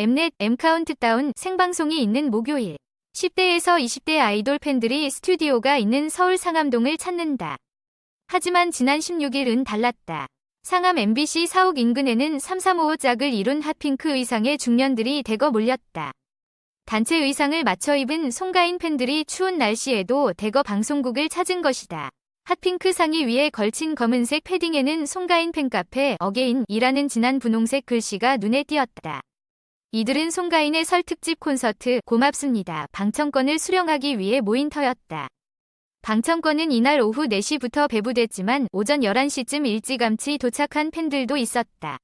엠넷 M카운트다운 생방송이 있는 목요일. 10대에서 20대 아이돌 팬들이 스튜디오가 있는 서울 상암동을 찾는다. 하지만 지난 16일은 달랐다. 상암 MBC 사옥 인근에는 335짝을 이룬 핫핑크 의상의 중년들이 대거 몰렸다. 단체 의상을 맞춰 입은 송가인 팬들이 추운 날씨에도 대거 방송국을 찾은 것이다. 핫핑크 상의 위에 걸친 검은색 패딩에는 송가인 팬카페 어게인이라는 진한 분홍색 글씨가 눈에 띄었다. 이들은 송가인의 설 특집 콘서트 고맙습니다 방청권을 수령하기 위해 모인 터였다. 방청권은 이날 오후 4시부터 배부됐지만 오전 11시쯤 일찌감치 도착한 팬들도 있었다.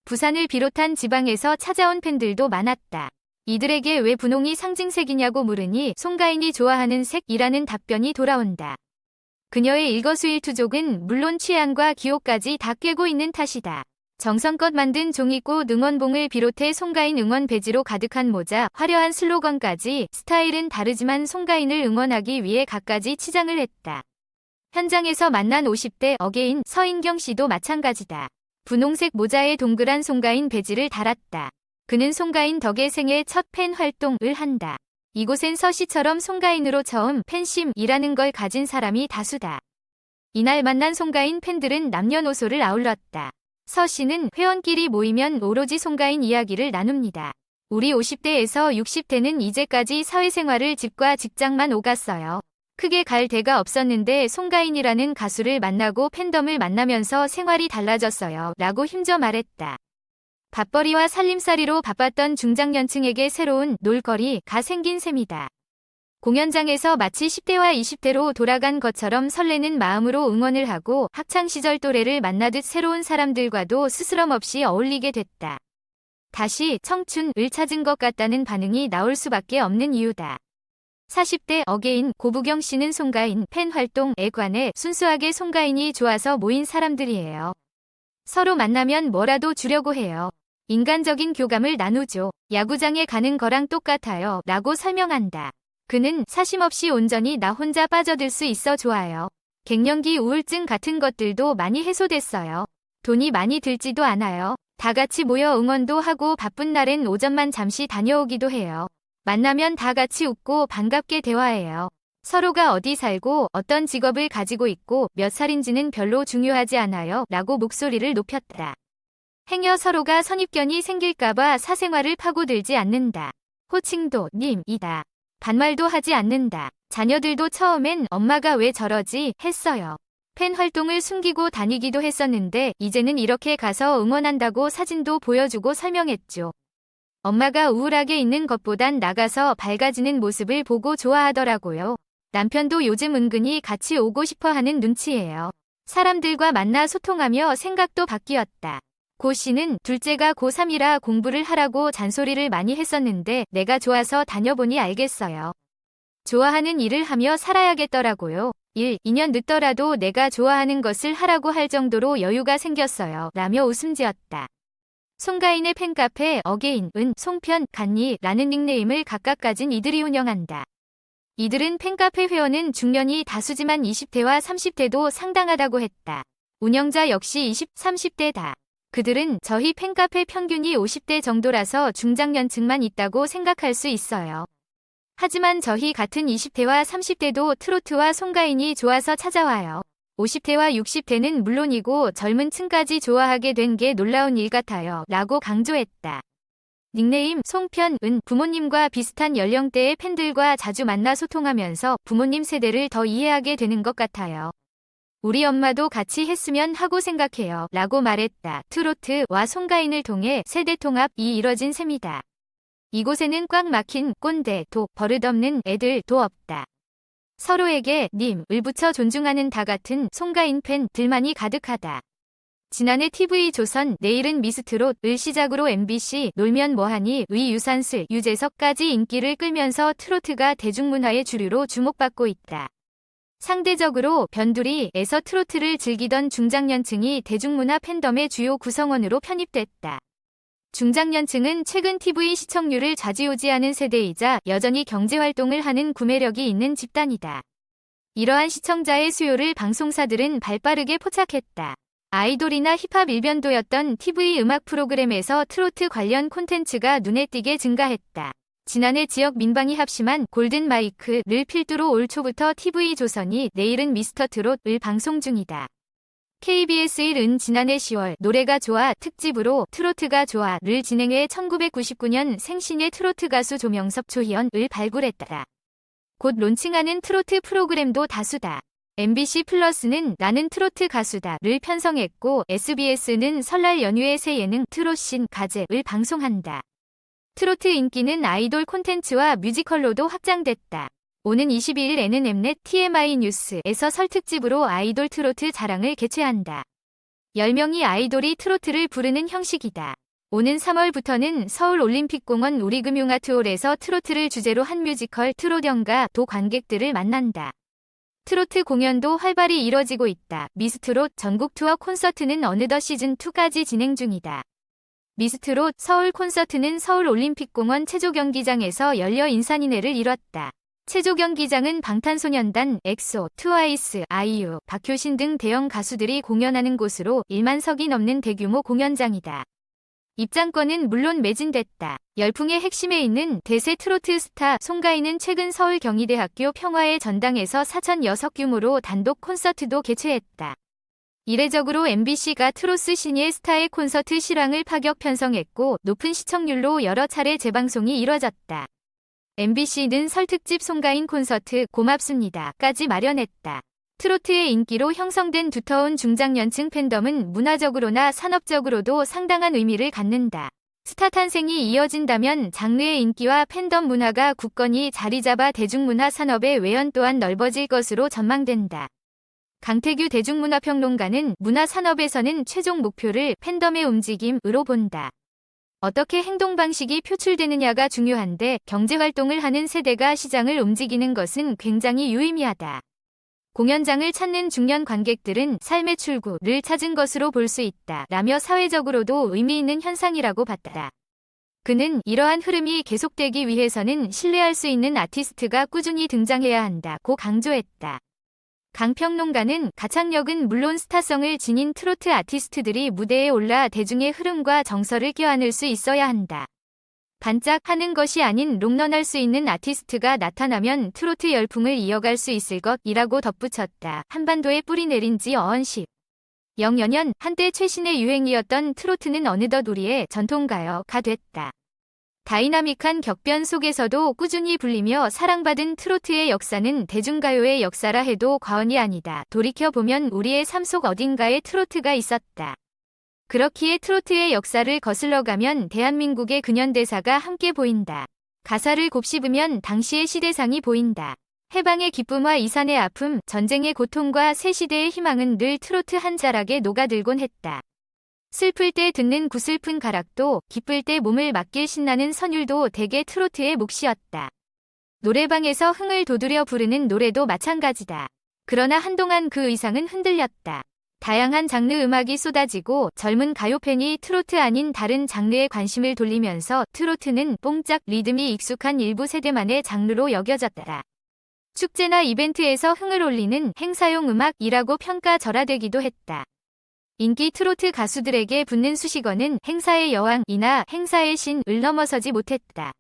부산을 비롯한 지방에서 찾아온 팬들도 많았다. 이들에게 왜 분홍이 상징색이냐고 물으니 송가인이 좋아하는 색이라는 답변이 돌아온다. 그녀의 일거수일투족은 물론 취향과 기호까지 다 꿰고 있는 탓이다. 정성껏 만든 종이꽃 응원봉을 비롯해 송가인 응원 배지로 가득한 모자, 화려한 슬로건까지 스타일은 다르지만 송가인을 응원하기 위해 갖가지 치장을 했다. 현장에서 만난 50대 어게인 서인경 씨도 마찬가지다. 분홍색 모자에 동그란 송가인 배지를 달았다. 그는 송가인 덕의 생애 첫 팬 활동을 한다. 이곳엔 서 씨처럼 송가인으로 처음 팬심이라는 걸 가진 사람이 다수다. 이날 만난 송가인 팬들은 남녀노소를 아울렀다. 서 씨는 회원끼리 모이면 오로지 송가인 이야기를 나눕니다. 우리 50대에서 60대는 이제까지 사회생활을 집과 직장만 오갔어요. 크게 갈 데가 없었는데 송가인이라는 가수를 만나고 팬덤을 만나면서 생활이 달라졌어요. 라고 힘줘 말했다. 밥벌이와 살림살이로 바빴던 중장년층에게 새로운 놀거리가 생긴 셈이다. 공연장에서 마치 10대와 20대로 돌아간 것처럼 설레는 마음으로 응원을 하고 학창시절 또래를 만나듯 새로운 사람들과도 스스럼 없이 어울리게 됐다. 다시 청춘을 찾은 것 같다는 반응이 나올 수밖에 없는 이유다. 40대 어게인 고부경 씨는 송가인 팬 활동에 관해 순수하게 송가인이 좋아서 모인 사람들이에요. 서로 만나면 뭐라도 주려고 해요. 인간적인 교감을 나누죠. 야구장에 가는 거랑 똑같아요. 라고 설명한다. 그는 사심없이 온전히 나 혼자 빠져들 수 있어 좋아요. 갱년기 우울증 같은 것들도 많이 해소됐어요. 돈이 많이 들지도 않아요. 다 같이 모여 응원도 하고 바쁜 날엔 오전만 잠시 다녀오기도 해요. 만나면 다 같이 웃고 반갑게 대화해요. 서로가 어디 살고 어떤 직업을 가지고 있고 몇 살인지는 별로 중요하지 않아요. 라고 목소리를 높였다. 행여 서로가 선입견이 생길까봐 사생활을 파고들지 않는다. 호칭도 님이다. 반말도 하지 않는다. 자녀들도 처음엔 엄마가 왜 저러지 했어요. 팬 활동을 숨기고 다니기도 했었는데 이제는 이렇게 가서 응원한다고 사진도 보여주고 설명했죠. 엄마가 우울하게 있는 것보단 나가서 밝아지는 모습을 보고 좋아하더라고요. 남편도 요즘 은근히 같이 오고 싶어 하는 눈치예요. 사람들과 만나 소통하며 생각도 바뀌었다. 고 씨는 둘째가 고3이라 공부를 하라고 잔소리를 많이 했었는데 내가 좋아서 다녀보니 알겠어요. 좋아하는 일을 하며 살아야겠더라고요. 2년 늦더라도 내가 좋아하는 것을 하라고 할 정도로 여유가 생겼어요. 라며 웃음 지었다. 송가인의 팬카페 어게인은 송편, 간니라는 닉네임을 각각 가진 이들이 운영한다. 이들은 팬카페 회원은 중년이 다수지만 20대와 30대도 상당하다고 했다. 운영자 역시 20, 30대다. 그들은 저희 팬카페 평균이 50대 정도라서 중장년층만 있다고 생각할 수 있어요. 하지만 저희 같은 20대와 30대도 트로트와 송가인이 좋아서 찾아와요. 50대와 60대는 물론이고 젊은 층까지 좋아하게 된 게 놀라운 일 같아요. 라고 강조했다. 닉네임 송편은 부모님과 비슷한 연령대의 팬들과 자주 만나 소통하면서 부모님 세대를 더 이해하게 되는 것 같아요. 우리 엄마도 같이 했으면 하고 생각해요. 라고 말했다. 트로트와 송가인을 통해 세대 통합이 이뤄진 셈이다. 이곳에는 꽉 막힌 꼰대,도 버릇없는 애들도 없다. 서로에게 님을 붙여 존중하는 다 같은 송가인 팬들만이 가득하다. 지난해 TV조선 내일은 미스트롯을 시작으로 MBC 놀면 뭐하니 의 유산슬 유재석까지 인기를 끌면서 트로트가 대중문화의 주류로 주목받고 있다. 상대적으로 변두리에서 트로트를 즐기던 중장년층이 대중문화 팬덤의 주요 구성원으로 편입됐다. 중장년층은 최근 TV 시청률을 좌지우지하는 세대이자 여전히 경제활동을 하는 구매력이 있는 집단이다. 이러한 시청자의 수요를 방송사들은 발빠르게 포착했다. 아이돌이나 힙합 일변도였던 TV 음악 프로그램에서 트로트 관련 콘텐츠가 눈에 띄게 증가했다. 지난해 지역 민방위 합심한 골든 마이크를 필두로 올 초부터 TV조선이 내일은 미스터 트롯을 방송 중이다. KBS 1은 지난해 10월 노래가 좋아 특집으로 트로트가 좋아를 진행해 1999년 생신의 트로트 가수 조명섭 조희연을 발굴했다. 곧 론칭하는 트로트 프로그램도 다수다. MBC 플러스는 나는 트로트 가수다를 편성했고 SBS는 설날 연휴의 새 예능 트롯신 가제를 방송한다. 트로트 인기는 아이돌 콘텐츠와 뮤지컬로도 확장됐다. 오는 22일에는 엠넷 TMI 뉴스에서 설 특집으로 아이돌 트로트 자랑을 개최한다. 10명의 아이돌이 트로트를 부르는 형식이다. 오는 3월부터는 서울올림픽공원 우리금융아트홀에서 트로트를 주제로 한 뮤지컬 트롯연가도 관객들을 만난다. 트로트 공연도 활발히 이뤄지고 있다. 미스트롯 전국 투어 콘서트는 어느덧 시즌2까지 진행 중이다. 미스트롯 서울 콘서트는 서울올림픽공원 체조경기장에서 열려 인산인해를 이뤘다. 체조경기장은 방탄소년단, 엑소, 트와이스, 아이유, 박효신 등 대형 가수들이 공연하는 곳으로 1만석이 넘는 대규모 공연장이다. 입장권은 물론 매진됐다. 열풍의 핵심에 있는 대세 트로트 스타 송가인은 최근 서울 경희대학교 평화의 전당에서 4,006 규모로 단독 콘서트도 개최했다. 이례적으로 MBC가 트로트 신예 스타의 콘서트 실황을 파격 편성했고 높은 시청률로 여러 차례 재방송이 이뤄졌다. MBC는 설 특집 송가인 콘서트 고맙습니다까지 마련했다. 트로트의 인기로 형성된 두터운 중장년층 팬덤은 문화적으로나 산업적으로도 상당한 의미를 갖는다. 스타 탄생이 이어진다면 장르의 인기와 팬덤 문화가 굳건히 자리 잡아 대중문화 산업의 외연 또한 넓어질 것으로 전망된다. 강태규 대중문화평론가는 문화 산업에서는 최종 목표를 팬덤의 움직임으로 본다. 어떻게 행동 방식이 표출되느냐가 중요한데 경제활동을 하는 세대가 시장을 움직이는 것은 굉장히 유의미하다. 공연장을 찾는 중년 관객들은 삶의 출구를 찾은 것으로 볼 수 있다. 라며 사회적으로도 의미 있는 현상이라고 봤다. 그는 이러한 흐름이 계속되기 위해서는 신뢰할 수 있는 아티스트가 꾸준히 등장해야 한다고 강조했다. 강 평론가는 가창력은 물론 스타성을 지닌 트로트 아티스트들이 무대에 올라 대중의 흐름과 정서를 껴안을 수 있어야 한다. 반짝하는 것이 아닌 롱런할 수 있는 아티스트가 나타나면 트로트 열풍을 이어갈 수 있을 것이라고 덧붙였다. 한반도에 뿌리 내린 지 어언 10여 년 한때 최신의 유행이었던 트로트는 어느덧 우리의 전통가요가 됐다. 다이나믹한 격변 속에서도 꾸준히 불리며 사랑받은 트로트의 역사는 대중가요의 역사라 해도 과언이 아니다. 돌이켜보면 우리의 삶 속 어딘가에 트로트가 있었다. 그렇기에 트로트의 역사를 거슬러 가면 대한민국의 근현대사가 함께 보인다. 가사를 곱씹으면 당시의 시대상이 보인다. 해방의 기쁨과 이산의 아픔, 전쟁의 고통과 새 시대의 희망은 늘 트로트 한 자락에 녹아들곤 했다. 슬플 때 듣는 구슬픈 가락도 기쁠 때 몸을 맡길 신나는 선율도 대개 트로트의 몫이었다. 노래방에서 흥을 돋우려 부르는 노래도 마찬가지다. 그러나 한동안 그 의상은 흔들렸다. 다양한 장르 음악이 쏟아지고 젊은 가요팬이 트로트 아닌 다른 장르에 관심을 돌리면서 트로트는 뽕짝 리듬이 익숙한 일부 세대만의 장르로 여겨졌다. 축제나 이벤트에서 흥을 올리는 행사용 음악이라고 평가절하되기도 했다. 인기 트로트 가수들에게 붙는 수식어는 행사의 여왕이나 행사의 신을 넘어서지 못했다.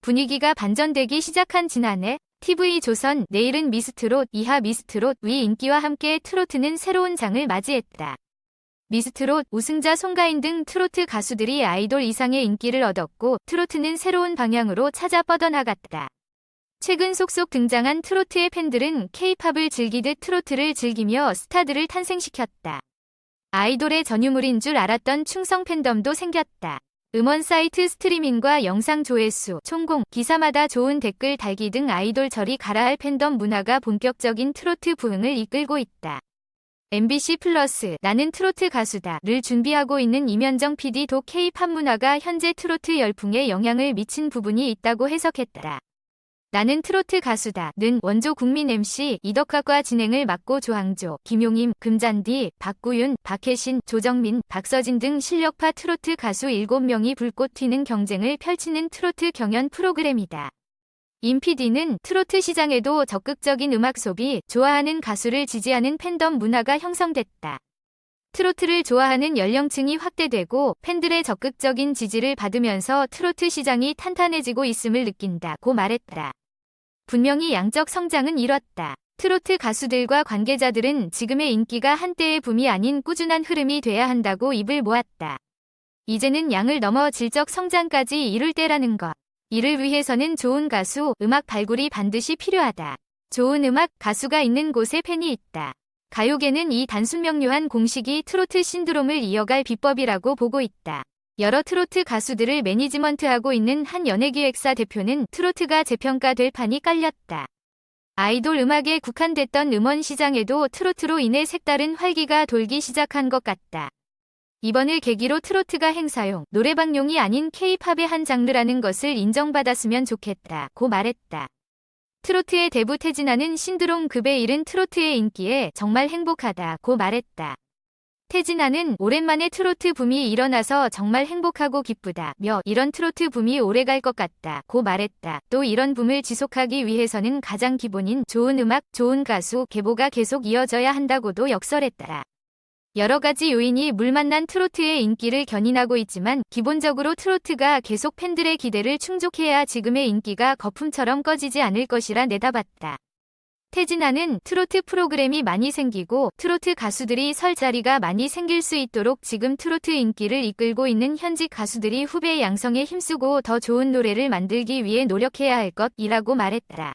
분위기가 반전되기 시작한 지난해 TV조선 내일은 미스트롯 이하 미스트롯 위 인기와 함께 트로트는 새로운 장을 맞이했다. 미스트롯 우승자 송가인 등 트로트 가수들이 아이돌 이상의 인기를 얻었고 트로트는 새로운 방향으로 찾아 뻗어나갔다. 최근 속속 등장한 트로트의 팬들은 K-팝을 즐기듯 트로트를 즐기며 스타들을 탄생시켰다. 아이돌의 전유물인 줄 알았던 충성 팬덤도 생겼다. 음원 사이트 스트리밍과 영상 조회수, 총공, 기사마다 좋은 댓글 달기 등 아이돌 저리 가라 할 팬덤 문화가 본격적인 트로트 부흥을 이끌고 있다. MBC 플러스 나는 트로트 가수다를 준비하고 있는 이면정 PD도 K-팝 문화가 현재 트로트 열풍에 영향을 미친 부분이 있다고 해석했다. 나는 트로트 가수다는 원조 국민 MC 이덕화과 진행을 맡고 조항조, 김용임, 금잔디, 박구윤, 박혜신, 조정민, 박서진 등 실력파 트로트 가수 7명이 불꽃 튀는 경쟁을 펼치는 트로트 경연 프로그램이다. 임 PD는 트로트 시장에도 적극적인 음악 소비, 좋아하는 가수를 지지하는 팬덤 문화가 형성됐다. 트로트를 좋아하는 연령층이 확대되고 팬들의 적극적인 지지를 받으면서 트로트 시장이 탄탄해지고 있음을 느낀다고 말했다. 분명히 양적 성장은 이뤘다. 트로트 가수들과 관계자들은 지금의 인기가 한때의 붐이 아닌 꾸준한 흐름이 돼야 한다고 입을 모았다. 이제는 양을 넘어 질적 성장까지 이룰 때라는 것. 이를 위해서는 좋은 가수, 음악 발굴이 반드시 필요하다. 좋은 음악, 가수가 있는 곳에 팬이 있다. 가요계는 이 단순 명료한 공식이 트로트 신드롬을 이어갈 비법이라고 보고 있다. 여러 트로트 가수들을 매니지먼트하고 있는 한 연예기획사 대표는 트로트가 재평가될 판이 깔렸다. 아이돌 음악에 국한됐던 음원 시장에도 트로트로 인해 색다른 활기가 돌기 시작한 것 같다. 이번을 계기로 트로트가 행사용, 노래방용이 아닌 K-팝의 한 장르라는 것을 인정받았으면 좋겠다고 말했다. 트로트의 대부 태진아는 신드롬급에 이른 트로트의 인기에 정말 행복하다고 말했다. 태진아는 오랜만에 트로트 붐이 일어나서 정말 행복하고 기쁘다며 이런 트로트 붐이 오래갈 것 같다고 말했다. 또 이런 붐을 지속하기 위해서는 가장 기본인 좋은 음악, 좋은 가수, 계보가 계속 이어져야 한다고도 역설했다. 여러 가지 요인이 물만난 트로트의 인기를 견인하고 있지만 기본적으로 트로트가 계속 팬들의 기대를 충족해야 지금의 인기가 거품처럼 꺼지지 않을 것이라 내다봤다. 태진아는 트로트 프로그램이 많이 생기고 트로트 가수들이 설 자리가 많이 생길 수 있도록 지금 트로트 인기를 이끌고 있는 현직 가수들이 후배 양성에 힘쓰고 더 좋은 노래를 만들기 위해 노력해야 할 것이라고 말했다.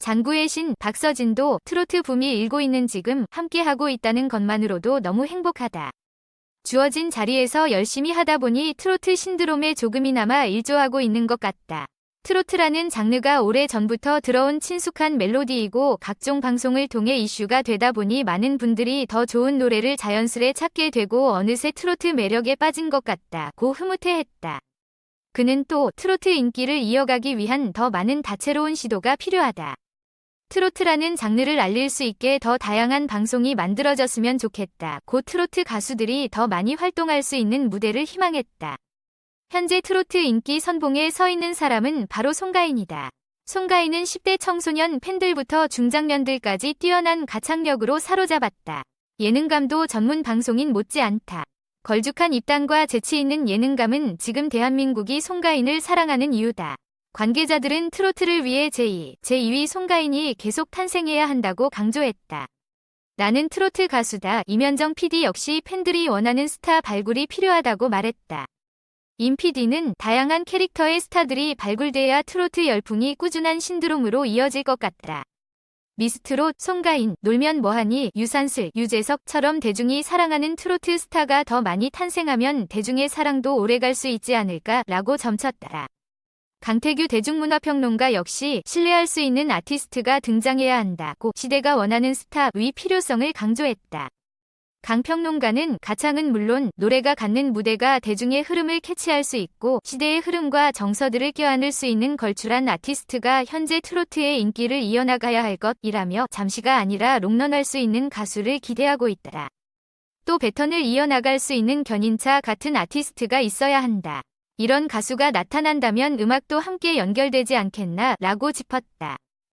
장구의 신 박서진도 트로트 붐이 일고 있는 지금 함께하고 있다는 것만으로도 너무 행복하다. 주어진 자리에서 열심히 하다 보니 트로트 신드롬에 조금이나마 일조하고 있는 것 같다. 트로트라는 장르가 오래 전부터 들어온 친숙한 멜로디이고 각종 방송을 통해 이슈가 되다 보니 많은 분들이 더 좋은 노래를 자연스레 찾게 되고 어느새 트로트 매력에 빠진 것 같다고 흐뭇해했다. 그는 또 트로트 인기를 이어가기 위한 더 많은 다채로운 시도가 필요하다. 트로트라는 장르를 알릴 수 있게 더 다양한 방송이 만들어졌으면 좋겠다. 곧 트로트 가수들이 더 많이 활동할 수 있는 무대를 희망했다. 현재 트로트 인기 선봉에 서 있는 사람은 바로 송가인이다. 송가인은 10대 청소년 팬들부터 중장년들까지 뛰어난 가창력으로 사로잡았다. 예능감도 전문 방송인 못지않다. 걸쭉한 입담과 재치 있는 예능감은 지금 대한민국이 송가인을 사랑하는 이유다. 관계자들은 트로트를 위해 제2, 제2위 송가인이 계속 탄생해야 한다고 강조했다. 나는 트로트 가수다. 임현정 PD 역시 팬들이 원하는 스타 발굴이 필요하다고 말했다. 임 PD는 다양한 캐릭터의 스타들이 발굴돼야 트로트 열풍이 꾸준한 신드롬으로 이어질 것 같다. 미스트롯, 송가인, 놀면 뭐하니, 유산슬, 유재석처럼 대중이 사랑하는 트로트 스타가 더 많이 탄생하면 대중의 사랑도 오래갈 수 있지 않을까라고 점쳤다. 강태규 대중문화평론가 역시 신뢰할 수 있는 아티스트가 등장해야 한다고 시대가 원하는 스타의 필요성을 강조했다. 강 평론가는 가창은 물론 노래가 갖는 무대가 대중의 흐름을 캐치할 수 있고 시대의 흐름과 정서들을 껴안을 수 있는 걸출한 아티스트가 현재 트로트의 인기를 이어나가야 할 것이라며 잠시가 아니라 롱런할 수 있는 가수를 기대하고 있다. 또 배턴을 이어나갈 수 있는 견인차 같은 아티스트가 있어야 한다. 이런 가수가 나타난다면 음악도 함께 연결되지 않겠나 라고 짚었다.